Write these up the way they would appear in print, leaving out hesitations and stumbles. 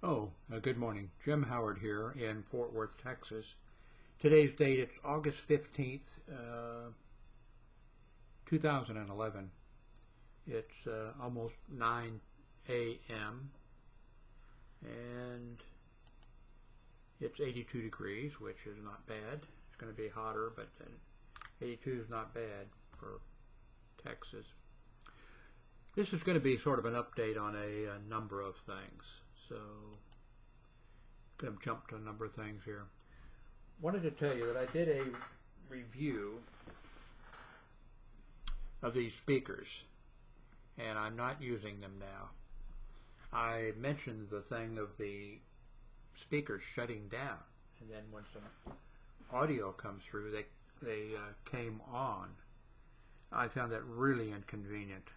Good morning. Jim Howard here in Fort Worth, Texas. Today's date, it's August 15th, 2011. It's almost 9 a.m. and it's 82 degrees, which is not bad. It's going to be hotter, but 82 is not bad for Texas. This is going to be sort of an update on a number of things. So, I'm going to jump to a number of things here. Wanted to tell you that I did a review of these speakers, and I'm not using them now. I mentioned the thing of the speakers shutting down, and then when some audio comes through, they came on. I found that really inconvenient.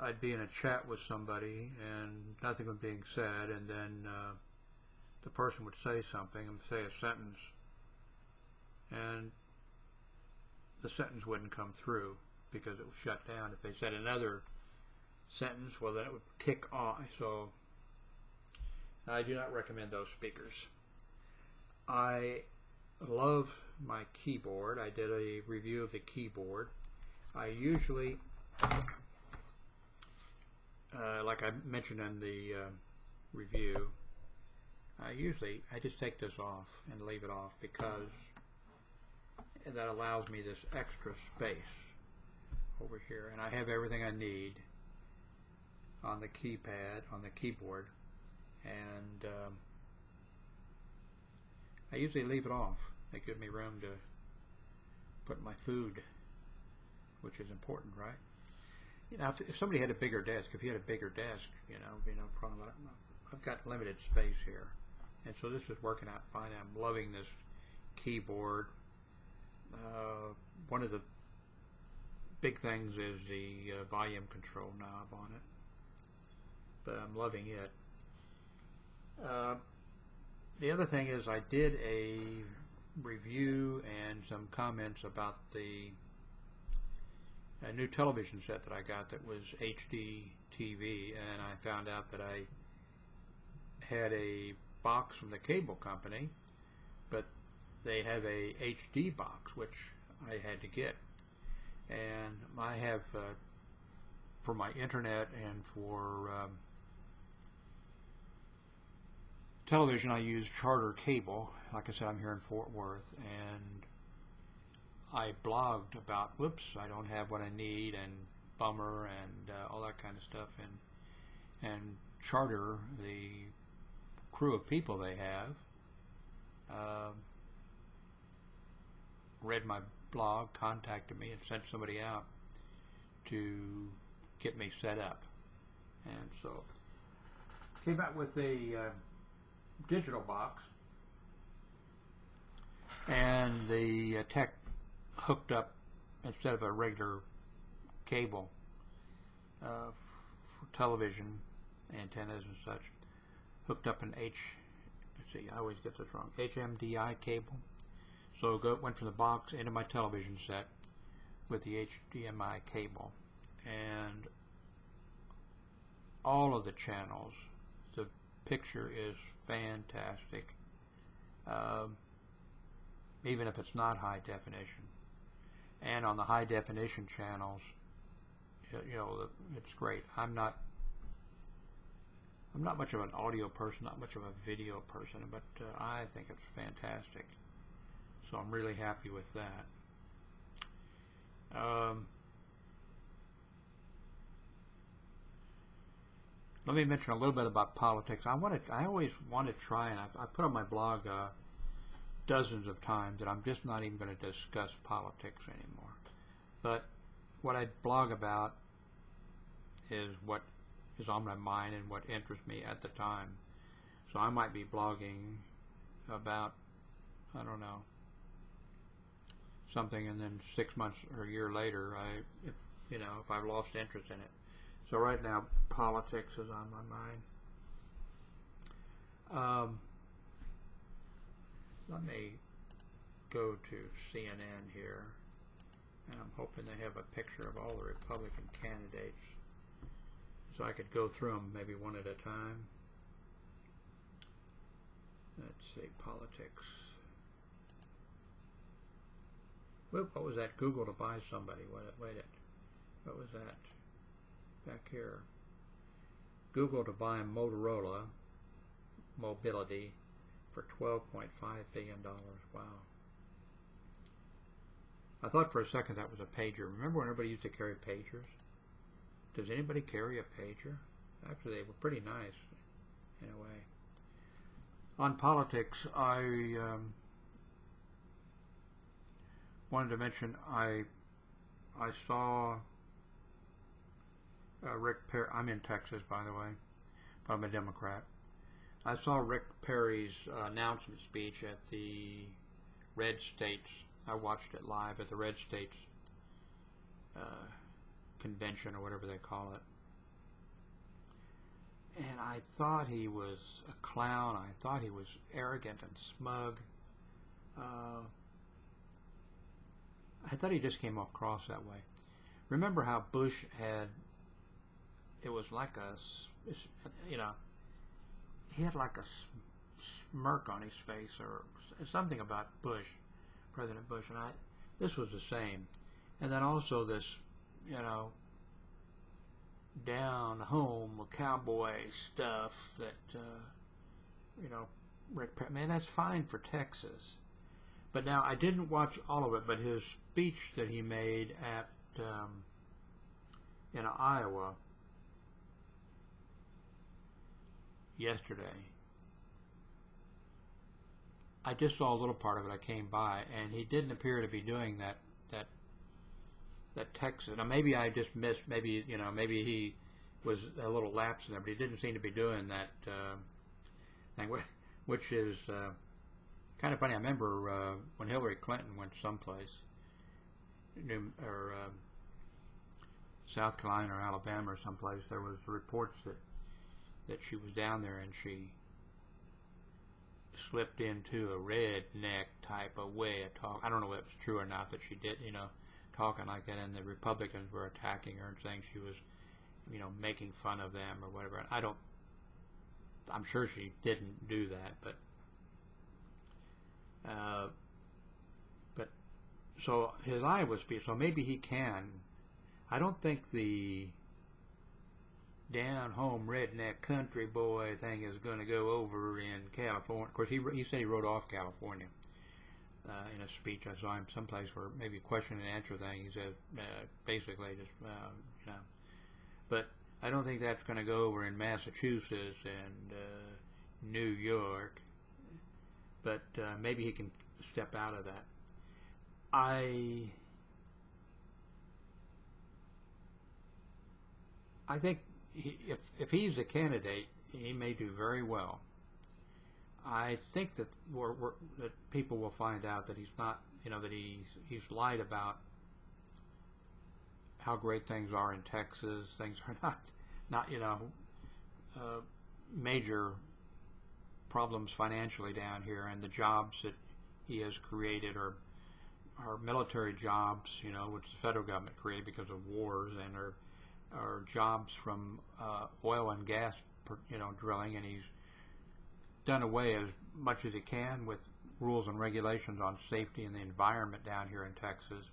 I'd be in a chat with somebody and nothing was being said, and then the person would say something and say a sentence, and the sentence wouldn't come through because it was shut down. If they said another sentence, well, then it would kick off. So I do not recommend those speakers. I love my keyboard. I did a review of the keyboard. I usually like I mentioned in the review, I just take this off and leave it off because that allows me this extra space over here, and I have everything I need on the keypad, on the keyboard, and I usually leave it off. It gives me room to put my food, which is important, right? You know, if somebody had a bigger desk, if you had a bigger desk, problem. I've got limited space here, and so this is working out fine. I'm loving this keyboard. One of the big things is the volume control knob on it, but I'm loving it. The other thing is I did a review and some comments about a new television set that I got that was HD TV, and I found out that I had a box from the cable company, but they have a HD box, which I had to get. And I have, for my internet and for television, I use Charter Cable. Like I said, I'm here in Fort Worth, and I blogged about, whoops, I don't have what I need, and bummer, and all that kind of stuff. And Charter, the crew of people they have, read my blog, contacted me, and sent somebody out to get me set up. And so, came out with a digital box, and the tech hooked up, instead of a regular cable for television antennas and such, hooked up an I always get this wrong, HMDI cable. So it went from the box into my television set with the HDMI cable, and all of the channels, the picture is fantastic, even if it's not high definition. And on the high definition channels, it's great. I'm not much of an audio person, not much of a video person, but I think it's fantastic. So I'm really happy with that. Let me mention a little bit about politics. I always want to try, and I put on my blog dozens of times that I'm just not even going to discuss politics anymore. But what I blog about is what is on my mind and what interests me at the time. So I might be blogging about, I don't know, something, and then 6 months or a year later, if I've lost interest in it. So right now, politics is on my mind. Let me go to CNN here, and I'm hoping they have a picture of all the Republican candidates, so I could go through them maybe one at a time. Let's see, politics. Whoop, what was that? Google to buy somebody. Wait it. What was that? Back here. Google to buy Motorola Mobility for $12.5 billion. Wow. I thought for a second that was a pager. Remember when everybody used to carry pagers? Does anybody carry a pager? Actually, they were pretty nice in a way. On politics, I wanted to mention I saw Rick Perry. I'm in Texas, by the way, but I'm a Democrat. I saw Rick Perry's announcement speech at the Red States. I watched it live at the Red States convention or whatever they call it. And I thought he was a clown. I thought he was arrogant and smug. I thought he just came across that way. Remember how Bush had, it was like a, you know, he had like a smirk on his face or something about Bush, President Bush, and this was the same. And then also this, you know, down home cowboy stuff that, you know, Rick Perry, man, that's fine for Texas. But now, I didn't watch all of it, but his speech that he made at in Iowa yesterday, I just saw a little part of it. I came by, and he didn't appear to be doing that Texas. Now, maybe I just missed. Maybe, you know, maybe he was a little lapse in there, but he didn't seem to be doing that thing, which is kind of funny. I remember when Hillary Clinton went someplace, South Carolina or Alabama or someplace, there was reports that she was down there and she slipped into a redneck type of way of talk. I don't know if it's true or not that she did, you know, talking like that, and the Republicans were attacking her and saying she was, you know, making fun of them or whatever. I'm sure she didn't do that, but so his Iowa speech, so maybe he can. I don't think the down home redneck country boy thing is going to go over in California. Of course, he said he wrote off California in a speech. I saw him someplace where maybe a question and answer thing. He said basically just you know, but I don't think that's going to go over in Massachusetts and New York. But maybe he can step out of that. I think if he's the candidate, he may do very well. I think that that people will find out that he's not, you know, that he's lied about how great things are in Texas. Things are not you know, major problems financially down here, and the jobs that he has created are military jobs, you know, which the federal government created because of wars, and are jobs from oil and gas, you know, drilling, and he's done away as much as he can with rules and regulations on safety and the environment down here in Texas.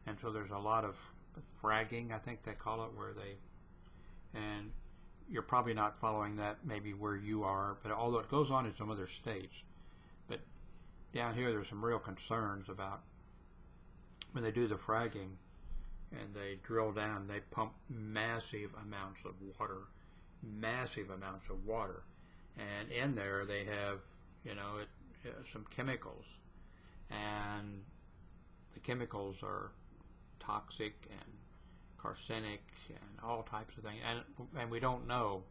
And so there's a lot of fragging, I think they call it, and you're probably not following that maybe where you are, but although it goes on in some other states. But down here there's some real concerns about when they do the fragging and they drill down, they pump massive amounts of water, and in there they have, you know, some chemicals, and the chemicals are toxic and carcinic and all types of things, and we don't know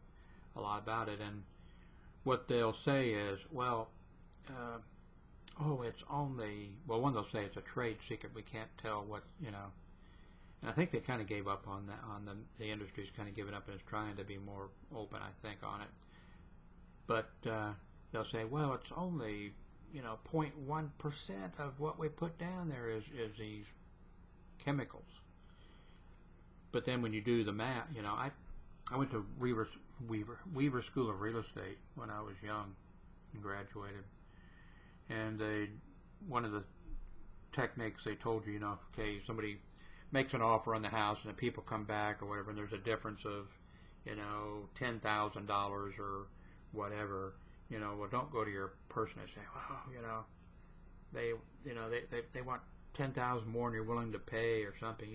a lot about it. And what they'll say is, well, it's only, well, one, they'll say it's a trade secret, we can't tell what, you know, and I think they kind of gave up on that, the industry's kind of given up and is trying to be more open, I think, on it. But they'll say, well, it's only, you know, 0.1% of what we put down there is these chemicals. But then when you do the math, you know, I went to Weaver School of Real Estate when I was young, and graduated. And one of the techniques they told you, okay, somebody makes an offer on the house and the people come back or whatever, and there's a difference of, $10,000 or whatever, well, don't go to your person and say, well, they want 10,000 more and you're willing to pay or something.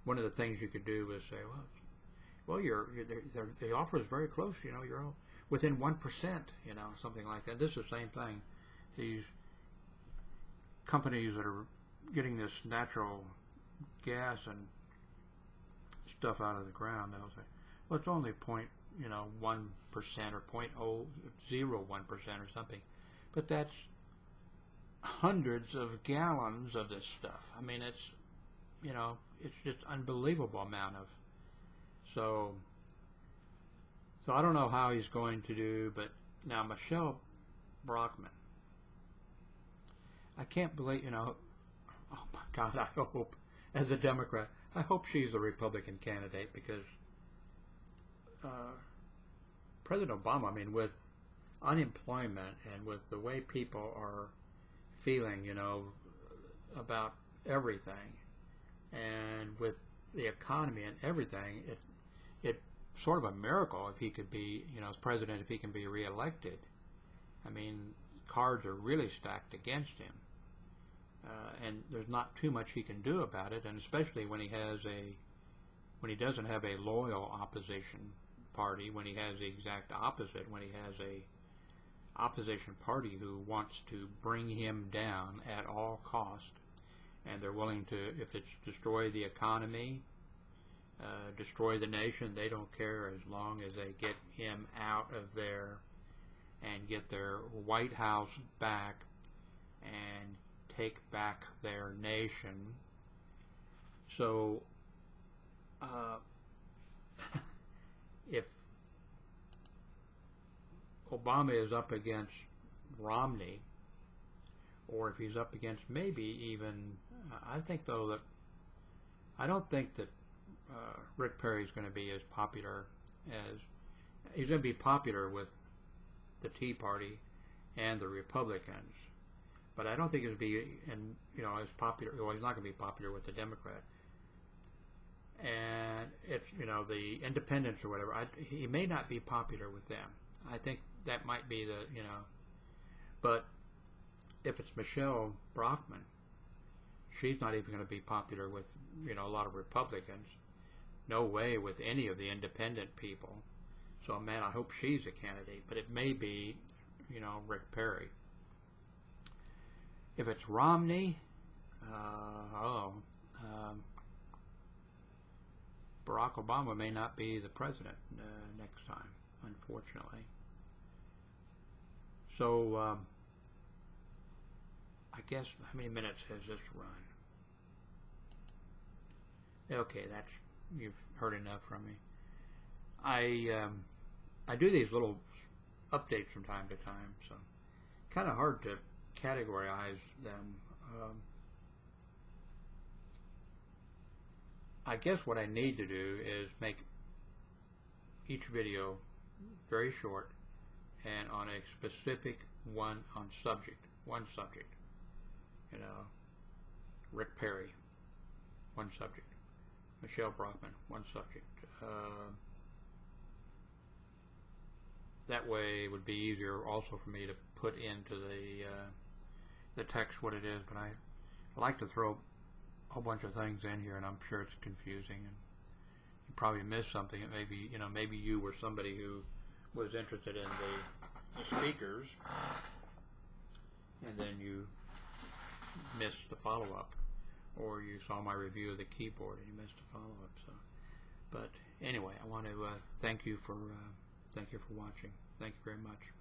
One of the things you could do is say, well, the offer is very close. You're all within 1%. Something like that. This is the same thing. These companies that are getting this natural gas and stuff out of the ground, they'll say, well, it's only 1% or 0.001% or something, but that's hundreds of gallons of this stuff. I mean, it's just unbelievable amount of. So I don't know how he's going to do, but now Michele Bachmann, I can't believe, oh my God, I hope, as a Democrat, I hope she's a Republican candidate, because President Obama, I mean, with unemployment and with the way people are feeling, about everything, and with the economy and everything, it's sort of a miracle if he could be, as president, if he can be reelected. I mean, cards are really stacked against him, and there's not too much he can do about it. And especially when he doesn't have a loyal opposition party, when he has the exact opposite, when he has a opposition party who wants to bring him down at all cost, and they're willing to, if it's destroy the economy, destroy the nation, they don't care, as long as they get him out of there and get their White House back and take back their nation. So if Obama is up against Romney, or if he's up against maybe even, I think though that, I don't think that Rick Perry is going to be as popular as, he's going to be popular with the Tea Party and the Republicans, but I don't think it'll be, as popular, well, he's not going to be popular with the Democrat. And it's, the independents or whatever, he may not be popular with them. I think that might be the, but if it's Michele Bachmann, she's not even going to be popular with, a lot of Republicans. No way with any of the independent people. So, man, I hope she's a candidate. But it may be, Rick Perry. If it's Romney, Barack Obama may not be the president next time, unfortunately. So, I guess, how many minutes has this run? Okay, you've heard enough from me. I do these little updates from time to time, so kind of hard to categorize them. I guess what I need to do is make each video very short and on a specific one subject. Rick Perry, one subject. Michele Bachmann, one subject. That way it would be easier also for me to put into the text what it is, but I like to throw a whole bunch of things in here, and I'm sure it's confusing, and you probably missed something. It maybe you were somebody who was interested in the speakers, and then you missed the follow-up, or you saw my review of the keyboard and you missed the follow-up. So, but anyway, I want to thank you for watching. Thank you very much.